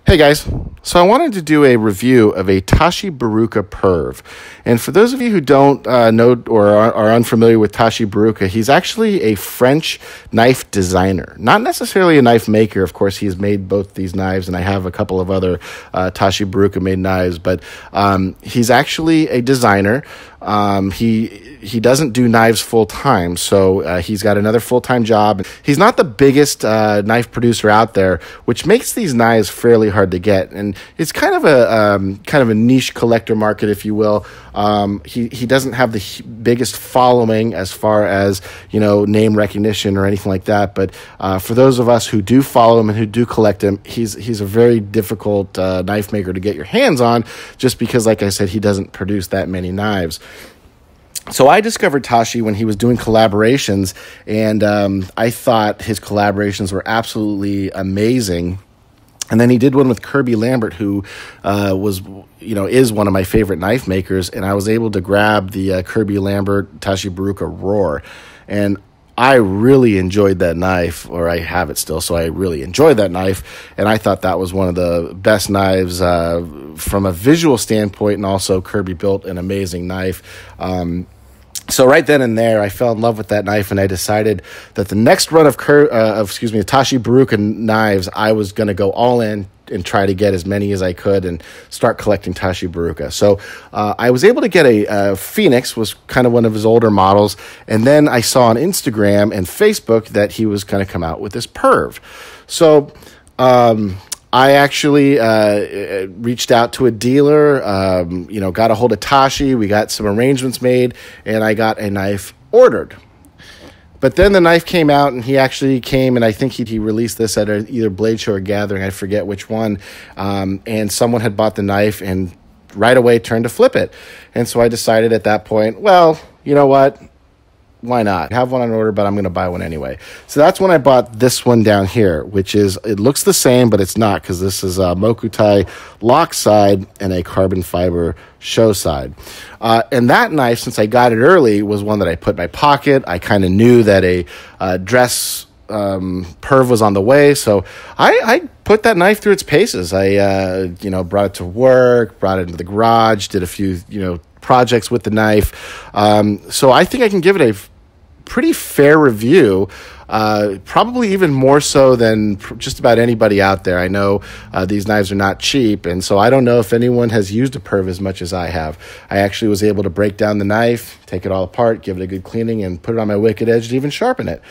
Hey guys, so I wanted to do a review of a Tashi Bharucha Perv. And for those of you who don't know or are unfamiliar with Tashi Bharucha, he's actually a French knife designer. Not necessarily a knife maker. Of course, he's made both these knives, and I have a couple of other Tashi Bharucha made knives, but he's actually a designer. He doesn't do knives full time, so he's got another full-time job. He's not the biggest knife producer out there, which makes these knives fairly hard to get, and it's kind of a niche collector market, if you will. He doesn't have the biggest following as far as name recognition or anything like that, but for those of us who do follow him and who do collect him, he's a very difficult knife maker to get your hands on, just because, like I said, he doesn't produce that many knives. So I discovered Tashi when he was doing collaborations, and I thought his collaborations were absolutely amazing. And then he did one with Kirby Lambert, who is one of my favorite knife makers, and I was able to grab the Kirby Lambert Tashi Bharucha Roar, and I really enjoyed that knife, or I have it still, so I really enjoyed that knife, and I thought that was one of the best knives from a visual standpoint, and also Kirby built an amazing knife. So right then and there, I fell in love with that knife, and I decided that the next run of Tashi Bharucha knives, I was going to go all in and try to get as many as I could and start collecting Tashi Bharucha. So I was able to get a Phoenix, was kind of one of his older models, and then I saw on Instagram and Facebook that he was going to come out with this Perv. So I actually reached out to a dealer, got a hold of Tashi. We got some arrangements made, and I got a knife ordered. But then the knife came out, and he actually came, and I think he released this at either Blade Show or Gathering. I forget which one. And someone had bought the knife and right away turned to flip it. And so I decided at that point, well, you know what? Why not? I have one on order, but I'm going to buy one anyway. So that's when I bought this one down here, which it looks the same, but it's not, because this is a Mokutai lock side and a carbon fiber show side. And that knife, since I got it early, was one that I put in my pocket. I kind of knew that a dress Perv was on the way, so I put that knife through its paces. I brought it to work, brought it into the garage, did a few projects with the knife. So I think I can give it a pretty fair review, probably even more so than just about anybody out there. I know these knives are not cheap, and so I don't know if anyone has used a Perv as much as I have. I actually was able to break down the knife, take it all apart, give it a good cleaning, and put it on my wicked edge to even sharpen it.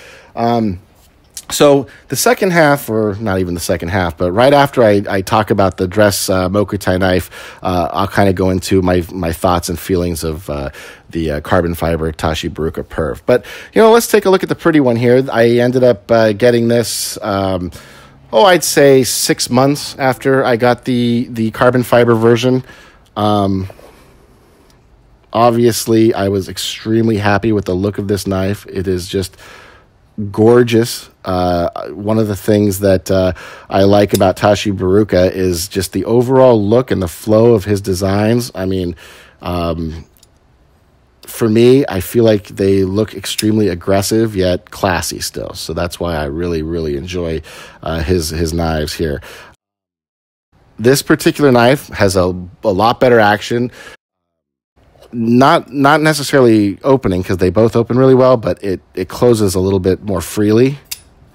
So the second half, or not even the second half, but right after I talk about the dress Mokutai knife, I'll kind of go into my thoughts and feelings of the carbon fiber Tashi Bharucha Perv. But, let's take a look at the pretty one here. I ended up getting this, I'd say 6 months after I got the carbon fiber version. Obviously, I was extremely happy with the look of this knife. It is just gorgeous. One of the things that I like about Tashi Bharucha is just the overall look and the flow of his designs. I mean, for me, I feel like they look extremely aggressive yet classy still. So that's why I really, really enjoy his knives here. This particular knife has a lot better action. Not necessarily opening, because they both open really well, but it closes a little bit more freely,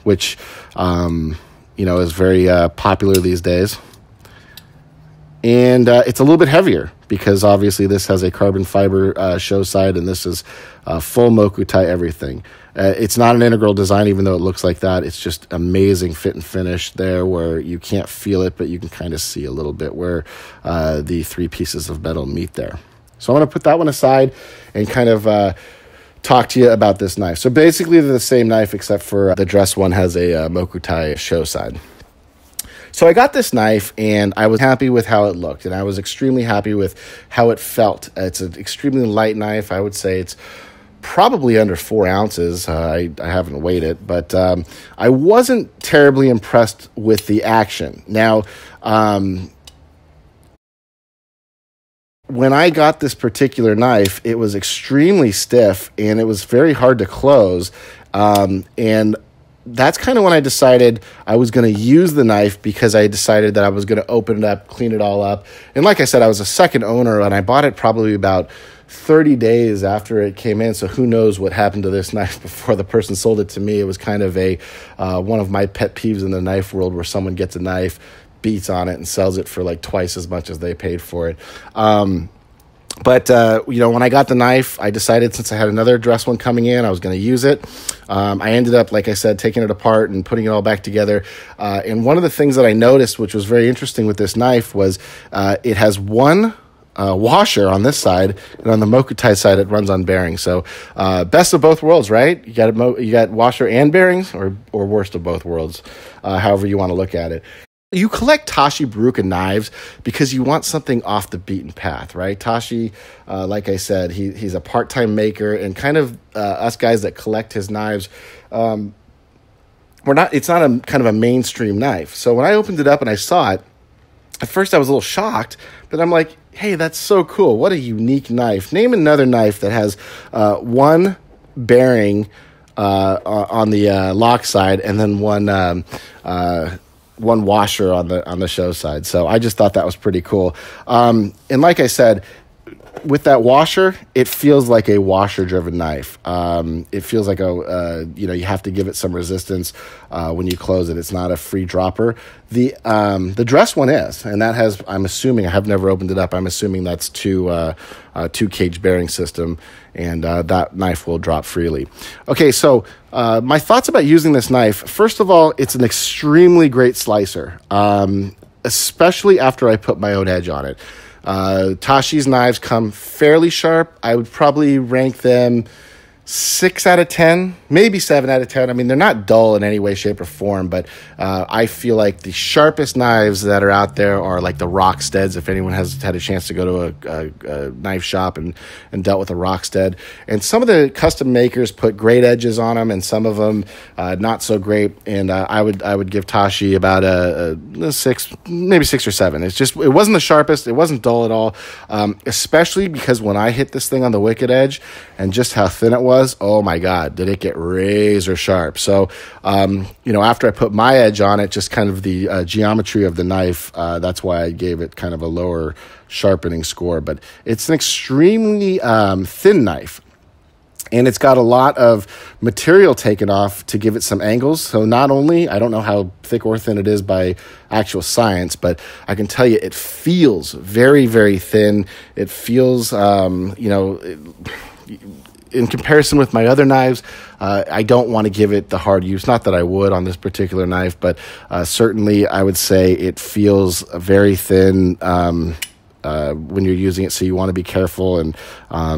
which is very popular these days. And it's a little bit heavier, because obviously this has a carbon fiber show side, and this is full Mokutai everything. It's not an integral design, even though it looks like that. It's just amazing fit and finish there, where you can't feel it, but you can kind of see a little bit where the three pieces of metal meet there. So I'm going to put that one aside and kind of talk to you about this knife. So basically they're the same knife, except for the dress one has a Mokutai show side. So I got this knife, and I was happy with how it looked, and I was extremely happy with how it felt. It's an extremely light knife. I would say it's probably under 4 ounces. I haven't weighed it, but I wasn't terribly impressed with the action. Now, when I got this particular knife, it was extremely stiff, and it was very hard to close. And that's kind of when I decided I was going to use the knife, because I decided that I was going to open it up, clean it all up. And like I said, I was a second owner, and I bought it probably about 30 days after it came in. So who knows what happened to this knife before the person sold it to me. It was kind of one of my pet peeves in the knife world, where someone gets a knife, beats on it, and sells it for like twice as much as they paid for it. But when I got the knife, I decided, since I had another dress one coming in, I was going to use it. I ended up, like I said, taking it apart and putting it all back together. And one of the things that I noticed, which was very interesting with this knife, was it has one washer on this side, and on the Mokutai side, it runs on bearings. So best of both worlds, right? You got washer and bearings, or worst of both worlds, however you want to look at it. You collect Tashi Bharucha knives because you want something off the beaten path, right? Tashi, like I said, he's a part-time maker, and kind of us guys that collect his knives, it's not a kind of a mainstream knife. So when I opened it up and I saw it, at first I was a little shocked, but I'm like, hey, that's so cool. What a unique knife. Name another knife that has one bearing on the lock side, and then one washer on the show side. So I just thought that was pretty cool. And like I said, with that washer, it feels like a washer-driven knife. It feels like you have to give it some resistance when you close it. It's not a free dropper. The dress one is, and that has, I'm assuming, I have never opened it up, I'm assuming that's two cage bearing system, and that knife will drop freely. Okay, so my thoughts about using this knife. First of all, it's an extremely great slicer, especially after I put my own edge on it. Tashi's knives come fairly sharp. I would probably rank them 6 out of 10, maybe 7 out of 10. I mean, they're not dull in any way, shape, or form, but I feel like the sharpest knives that are out there are like the Rocksteads, if anyone has had a chance to go to a knife shop and dealt with a Rockstead. And some of the custom makers put great edges on them, and some of them not so great. And I would give Tashi about a 6, maybe 6 or 7. It wasn't the sharpest. It wasn't dull at all, especially because when I hit this thing on the wicked edge and just how thin it was, oh my God, did it get razor sharp. So, after I put my edge on it, just kind of the geometry of the knife, that's why I gave it kind of a lower sharpening score. But it's an extremely thin knife, and it's got a lot of material taken off to give it some angles. So not only, I don't know how thick or thin it is by actual science, but I can tell you it feels very, very thin. It feels, in comparison with my other knives, I don't want to give it the hard use. Not that I would on this particular knife, but certainly I would say it feels very thin when you're using it. So you want to be careful and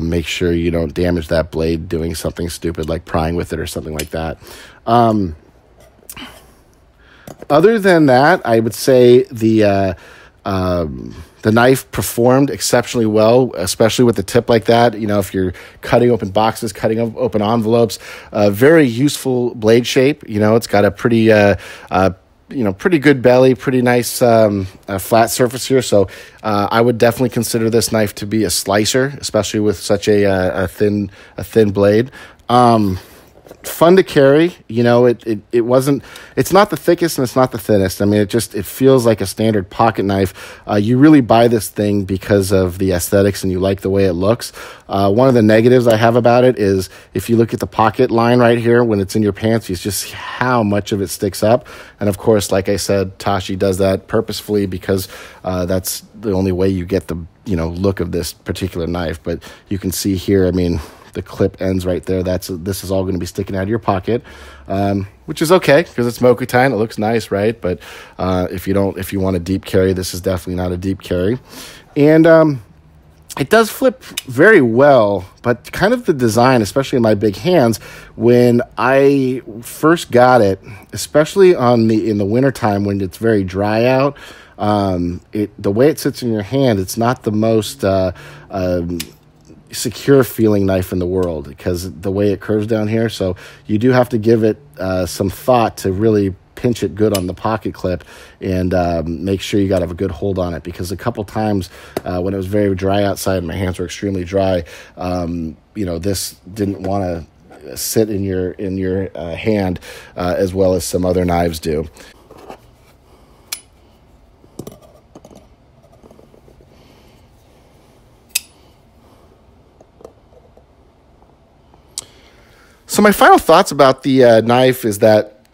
make sure you don't damage that blade doing something stupid like prying with it or something like that. Other than that, I would say the knife performed exceptionally well, especially with the tip like that. If you're cutting open boxes, cutting open envelopes, very useful blade shape. It's got a pretty, pretty good belly, pretty nice flat surface here. So I would definitely consider this knife to be a slicer, especially with such a thin blade. Fun to carry. It's not the thickest and it's not the thinnest. I mean, it feels like a standard pocket knife. You really buy this thing because of the aesthetics and you like the way it looks. One of the negatives I have about it is if you look at the pocket line right here, when it's in your pants, you just see how much of it sticks up. And of course, like I said, Tashi does that purposefully because that's the only way you get the, look of this particular knife. But you can see here, I mean, the clip ends right there. This is all going to be sticking out of your pocket, which is okay because it's Mokutai and it looks nice, right? But if you want a deep carry, this is definitely not a deep carry. And it does flip very well, but kind of the design, especially in my big hands, when I first got it, especially in the wintertime when it's very dry out, the way it sits in your hand, it's not the most secure feeling knife in the world because the way it curves down here. So you do have to give it some thought to really pinch it good on the pocket clip and make sure you got to have a good hold on it, because a couple times when it was very dry outside and my hands were extremely dry, this didn't want to sit in your hand as well as some other knives do. So my final thoughts about the knife is that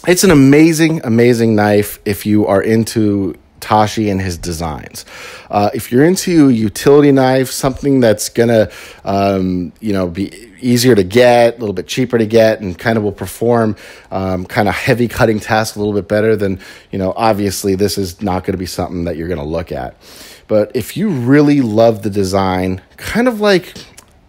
it's an amazing, amazing knife if you are into Tashi and his designs. If you're into utility knife, something that's gonna, be easier to get, a little bit cheaper to get, and kind of will perform kind of heavy cutting tasks a little bit better, then, obviously this is not going to be something that you're going to look at. But if you really love the design, kind of like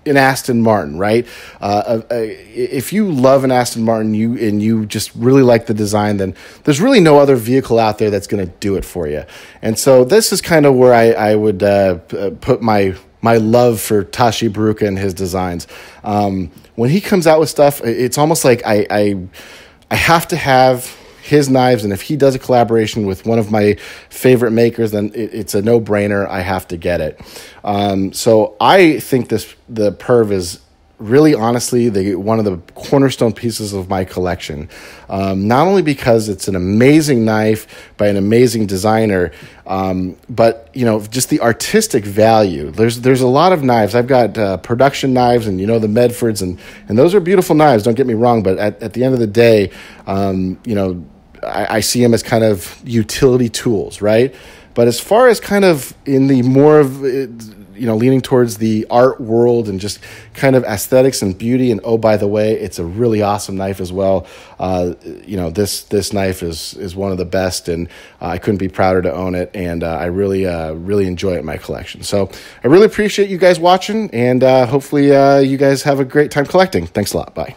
an Aston Martin, right? If you love an Aston Martin and you just really like the design, then there's really no other vehicle out there that's going to do it for you. And so this is kind of where I would put my love for Tashi Bharucha and his designs. When he comes out with stuff, it's almost like I have to have his knives, and if he does a collaboration with one of my favorite makers, then it's a no-brainer. I have to get it. So I think the Perv is really, honestly, one of the cornerstone pieces of my collection. Not only because it's an amazing knife by an amazing designer, but just the artistic value. There's a lot of knives. I've got production knives, and the Medfords, and those are beautiful knives. Don't get me wrong, but at the end of the day, I see them as kind of utility tools, right? But as far as kind of in the more of, leaning towards the art world and just kind of aesthetics and beauty, and oh, by the way, it's a really awesome knife as well. This knife is one of the best, and I couldn't be prouder to own it, and I really enjoy it in my collection. So I really appreciate you guys watching, and hopefully you guys have a great time collecting. Thanks a lot. Bye.